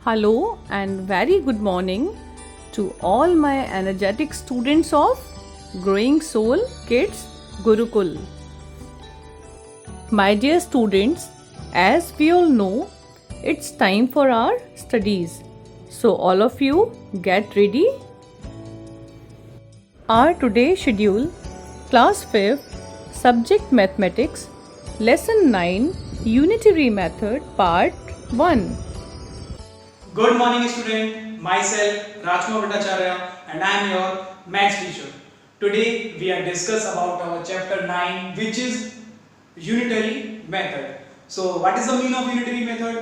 Hello and very good morning to all my energetic students of Growing Soul Kids Gurukul. My dear students, as we all know, it's time for our studies. So all of you get ready. Our today's schedule: Class 5th, Subject Mathematics, Lesson 9, Unitary Method, Part 1. Good morning student, myself Rajkumar Bhattacharya and I am your maths teacher. Today we are discuss about our chapter 9 which is unitary method. So what is the meaning of unitary method?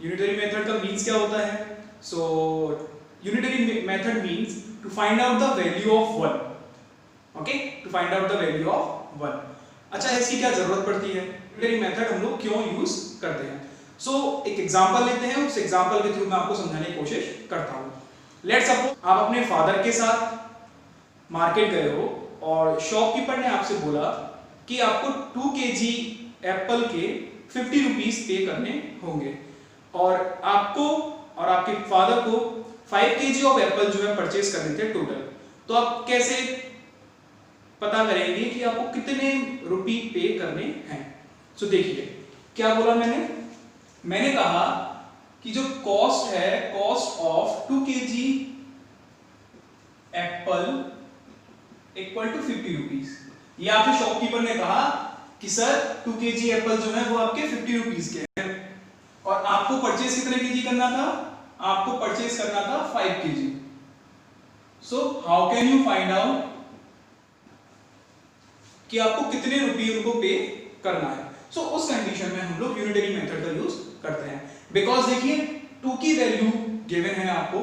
Unitary method का means क्या होता है? So unitary method means to find out the value of 1. Okay? To find out the value of 1. अच्छा इसकी क्या जरूरत पड़ती है? unitary method हम लोग क्यों यूज करते हैं? एक एग्जाम्पल लेते हैं, उस एग्जाम्पल के थ्रू मैं आपको समझाने की कोशिश करता हूँ। लेट्स सपोज आप अपने फादर के साथ मार्केट गए हो और शॉपकीपर ने आपसे बोला कि आपको 2 kg एप्पल के 50 रुपीज पे करने होंगे और आपको और आपके फादर को 5 kg ऑफ एप्पल जो है परचेज करने थे टोटल। तो आप कैसे पता करेंगे कि आपको कितने रुपए पे करने हैं? सो देखिए क्या बोला मैंने कहा कि जो कॉस्ट है, cost of 2 kg apple equal to 50 rupees. ये आपसे शॉपकीपर ने कहा कि सर 2 kg एप्पल जो है वो आपके 50 रुपीज के हैं और आपको परचेज कितने केजी करना था? आपको परचेज करना था 5 kg। So how can you find out कि आपको कितने रुपए उनको पे करना है? सो उस कंडीशन में हम लोग यूनिटरी मेथड का यूज करते हैं। बिकॉज देखिए 2 की वैल्यू गिवन है, आपको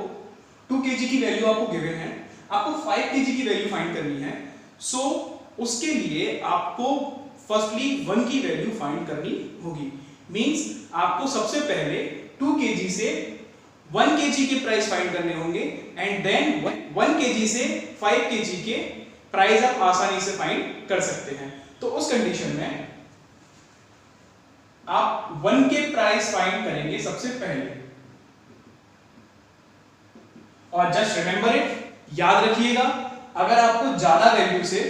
2 kg की वैल्यू आपको गिवन है, आपको 5 kg की वैल्यू फाइंड करनी है। सो उसके लिए आपको फर्स्टली 1 की वैल्यू फाइंड करनी होगी। मींस आपको सबसे पहले 2 kg से 1 kg के प्राइस फाइंड करने होंगे एंड देन 1 kg से 5 kg के प्राइस आप आसानी से फाइंड कर सकते हैं। तो उस कंडीशन में आप 1 के प्राइस फाइंड करेंगे सबसे पहले और जस्ट रिमेंबर इट, याद रखिएगा अगर आपको ज्यादा वैल्यू से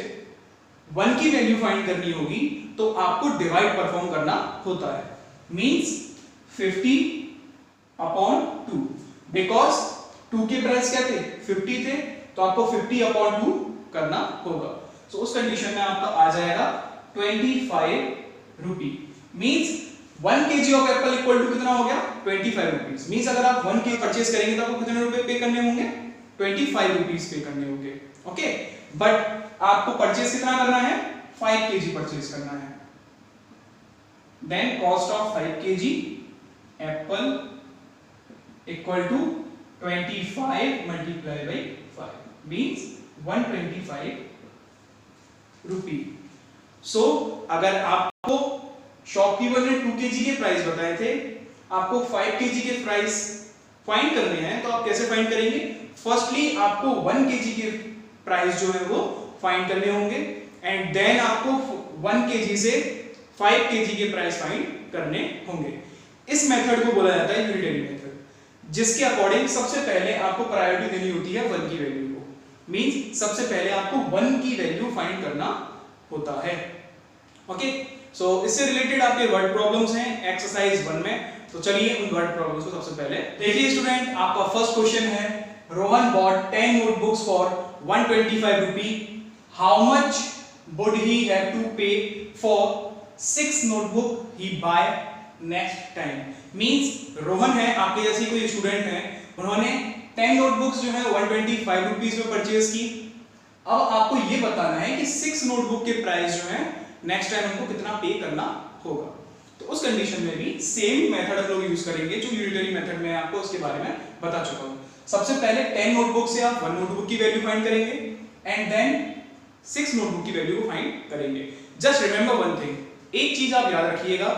1 की वैल्यू फाइंड करनी होगी तो आपको डिवाइड परफॉर्म करना होता है। Means 50 upon 2। बिकॉज 2 के प्राइस क्या थे? 50 थे, तो आपको 50 अपॉन 2 करना होगा। सो उस कंडीशन में आपका आ जाएगा 25 rupee. Means 1 kg of apple equal to कितना हो गया? 25 रुपीज। मींस अगर आप 1 kg परचेज करेंगे तो आपको कितने रुपए पे करने होंगे? 25 रुपीज पे करने होंगे। ओके, बट आपको परचेज कितना करना है? 5 kg परचेज करना है। Then cost of 5 kg apple equal to 25 multiply by 5 means 125 rupee. So अगर आपको शॉपकीपर ने 2 kg के प्राइस बताए थे, आपको 5 kg के प्राइस फाइंड करने हैं, तो आप कैसे फाइंड करेंगे? फर्स्टली आपको 1 kg के प्राइस जो है वो फाइंड करने होंगे एंड देन आपको 1 kg से 5 kg के प्राइस फाइंड करने होंगे। इस मेथड को बोला जाता है यूनिटरी मेथड, जिसके अकॉर्डिंग सबसे पहले आपको प्रायोरिटी देनी होती है 1 की वैल्यू को। मींस सबसे पहले आपको 1 की वैल्यू फाइंड करना होता है। ओके, सो इससे रिलेटेड आपके वर्ड प्रॉब्लम्स हैं एक्सरसाइज 1 में। तो चलिए उन वर्ड प्रॉब्लम्स को सबसे पहले देखिए स्टूडेंट। आपका फर्स्ट क्वेश्चन है, Rohan bought 10 notebooks for 125 rupee. How much would he have to pay for 6 notebook he buy next time? Means Rohan है, आपके जैसे कोई स्टूडेंट है, उन्होंने 10 नोटबुक्स जो है 125 रुपीज में परचेज की। अब आपको ये बताना है कि 6 नोटबुक के प्राइस जो है नेक्स्ट टाइम हमको कितना पे करना होगा। तो उस कंडीशन में भी सेम मेथड हम लोग यूज करेंगे जो यूनिटरी मेथड में आपको उसके बारे में बता चुका हूं। सबसे पहले 10 नोटबुक से आप 1 नोटबुक की वैल्यू फाइंड करेंगे एंड देन 6 नोटबुक की वैल्यू को फाइंड करेंगे। जस्ट रिमेंबर वन थिंग, एक चीज आप याद रखिएगा,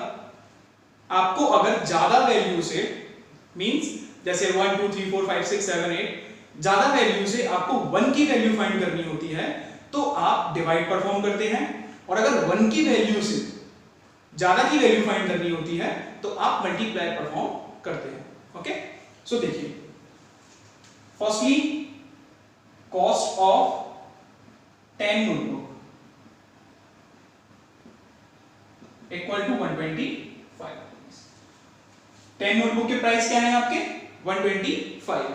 आपको अगर ज्यादा वैल्यू से मींस जैसे 1 2 3 4 5 6 7 8 ज्यादा वैल्यू से आपको 1 की वैल्यू फाइंड करनी होती है तो आप डिवाइड परफॉर्म करते हैं, और अगर 1 की वैल्यू से ज्यादा की वैल्यू फाइंड करनी होती है तो आप मल्टीप्लाई परफॉर्म करते हैं। ओके, सो देखिए, firstly cost of 10 notebook equal to 125। 10 notebook के प्राइस क्या है आपके 125।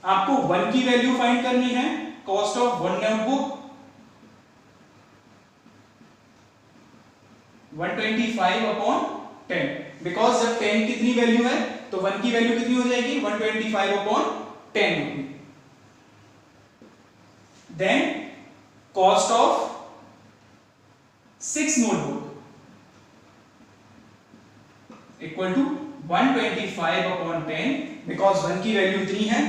आपको 1 की वैल्यू फाइंड करनी है, cost of 1 notebook 125 upon 10, because जब 10 कितनी वैल्यू है तो 1 की वैल्यू कितनी हो जाएगी 125 अपॉन 10 होगी। Then cost of 6 notebook equal to 125 upon 10, because 1 की वैल्यू इतनी है,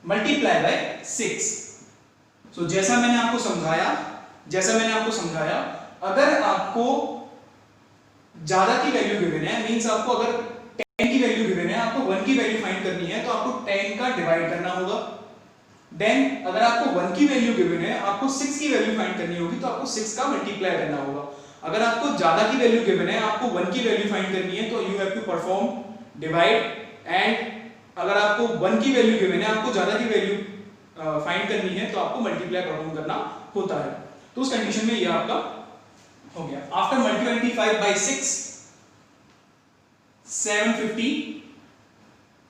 मल्टीप्लाई बाय 6। सो जैसा मैंने आपको समझाया, अगर आपको ज्यादा की वैल्यू गिवन है, मींस आपको अगर 10 की वैल्यू गिवन है, आपको 1 की वैल्यू फाइंड करनी है, तो आपको 10 का डिवाइड करना होगा। देन अगर आपको 1 की वैल्यू गिवन है, आपको 6 की वैल्यू फाइंड करनी होगी, तो आपको 6 का मल्टीप्लाई करना होगा। अगर आपको ज्यादा की वैल्यू गिवन है, आपको 1 की वैल्यू फाइंड करनी है, तो you have to perform divide, and अगर आपको 1 की वैल्यू गिवन है, आपको ज्यादा की वैल्यू फाइंड करनी है, तो आपको मल्टीप्लाई परफॉर्म करना होता है। तो उस कंडीशन में ये आपका हो गया। After multiplying 25 by 6, 750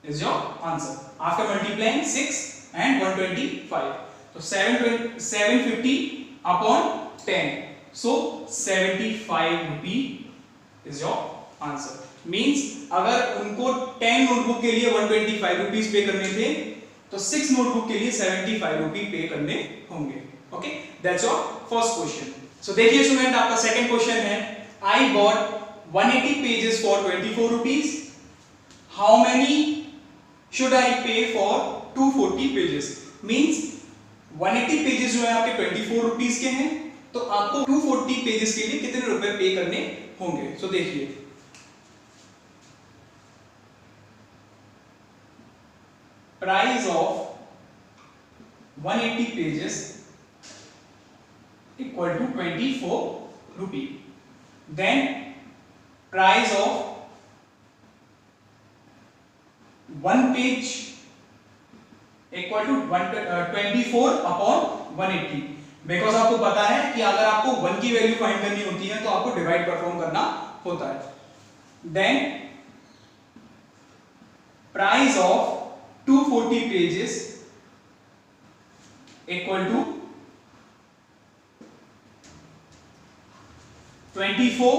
is your answer. After multiplying 6 and 125, so 750 upon 10, so 75 rupee is your answer. Means अगर उनको 10 नोटबुक के लिए 125 रुपीज पे करने थे, तो 6 नोटबुक के लिए 75 रुपी पे करने होंगे। Okay, that's your first question. So देखिए स्टूडेंट, आपका सेकंड क्वेश्चन है, I bought 180 pages for 24 rupees, how many should I pay for 240 pages. Means 180 pages जो है आपके 24 रुपीज के हैं, तो आपको 240 पेजेस के लिए कितने रुपए पे करने होंगे। सो देखिए, price of 180 pages equal to 24 rupee. Then price of 1 page equal to 24 upon 180, because आपको पता है कि अगर आपको 1 की वैल्यू फाइंड करनी होती है, तो आपको डिवाइड परफॉर्म करना होता है। Then price of 240 pages equal to 24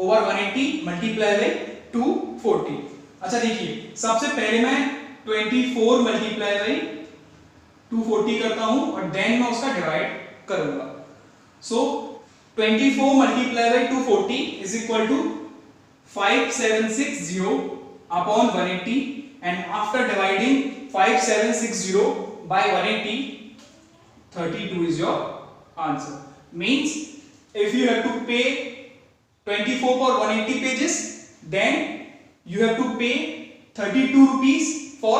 over 180 multiply by 240। अच्छा देखिए, सबसे पहले मैं 24 मल्टीप्लाई बाय 240 करता हूं और देन मैं उसका डिवाइड करूंगा। So 24 multiply by 240 is equal to 5760 upon 180, and after dividing 5760 by 180, 32 is your answer. Means if you have to pay 24 for 180 pages, then you have to pay 32 rupees for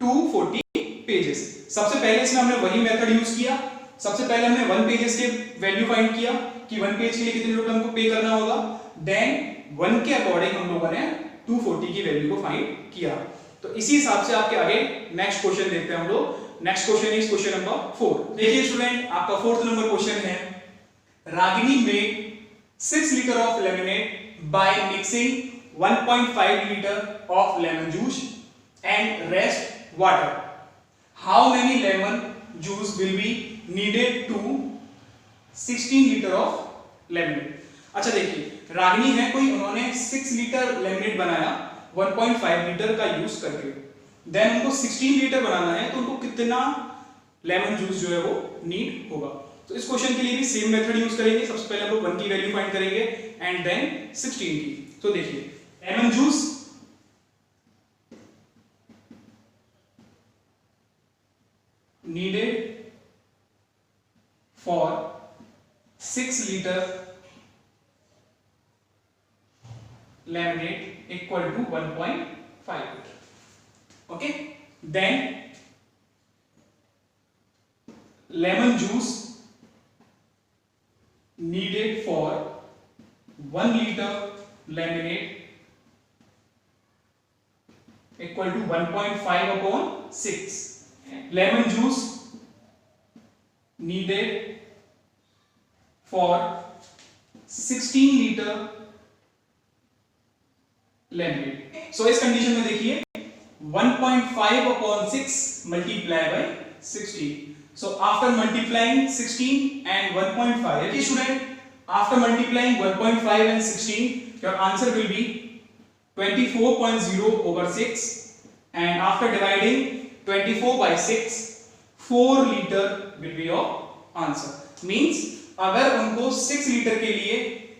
240 pages. सबसे पहले इसमें हमने वही method use किया। सबसे पहले हमने 1 pages के वैल्यू फाइंड किया कि 1 पेज के लिए कितने रुपए हमको पे करना होगा। देन 1 के अकॉर्डिंग हम लोगों ने 240 की वैल्यू को फाइंड किया। तो इसी हिसाब से आपके आगे नेक्स्ट क्वेश्चन देखते हैं हम लोग। Next question is question number 4। देखिए स्टूडेंट, आपका 4th नंबर क्वेश्चन है, Ragini made 6 liter of lemonade by mixing 1.5 liter of lemon juice and rest water. How many lemon juice will be needed to 16 liter of lemonade? अच्छा देखिए, रागिनी है कोई, उन्होंने 6 litre lemonade बनाया 1.5 litre का use करके। Then उनको 16 लीटर बनाना है, तो उनको कितना लेमन जूस जो है वो नीड होगा। तो इस क्वेश्चन के लिए भी सेम मेथड यूज करेंगे। सबसे पहले हम लोग 1 की वैल्यू फाइंड करेंगे एंड देन 16 की। तो देखिए, lemon juice needed for 6 liter lemonade equal to 1.5 liter. Okay, then lemon juice needed for 1 liter lemonade equal to 1.5 upon 6. Lemon juice needed for 16 liter lemonade. So इस condition में देखिए 1.5 upon 6 multiply by 16. So after multiplying 16 and 1.5, okay student, after multiplying 1.5 and 16, your answer will be 24.0 over 6, and after dividing 24 by 6, 4 liter will be your answer. Means अगर उनको 6 litre के लिए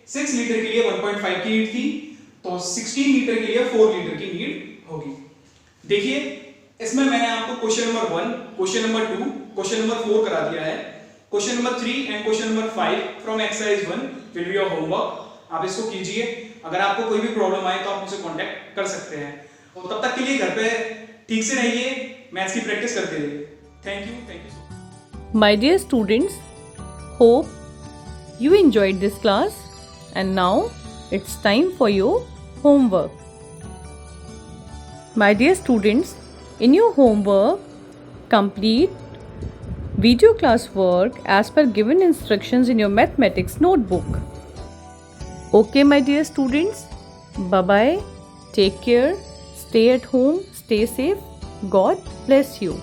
1.5 की need थी, तो 16 लीटर के लिए 4 लीटर की नीड होगी. देखिए इसमें मैंने आपको question number 1, question number 2, question number 4 करा दिया है. Question number 3 and question number 5 from exercise 1 will be your homework. आप इसको कीजिए. अगर आपको कोई भी प्रॉब्लम आए तो आप मुझसे कांटेक्ट कर सकते हैं. तो तब तक के लिए घर पे ठीक से रहिए, मैथ्स की प्रैक्टिस करते रहिए. Thank you so much. My dear students, hope you enjoyed this class, and now it's time for your homework. My dear students, in your homework, complete video class work as per given instructions in your mathematics notebook. Okay, my dear students, bye-bye. Take care. Stay at home. Stay safe. God bless you.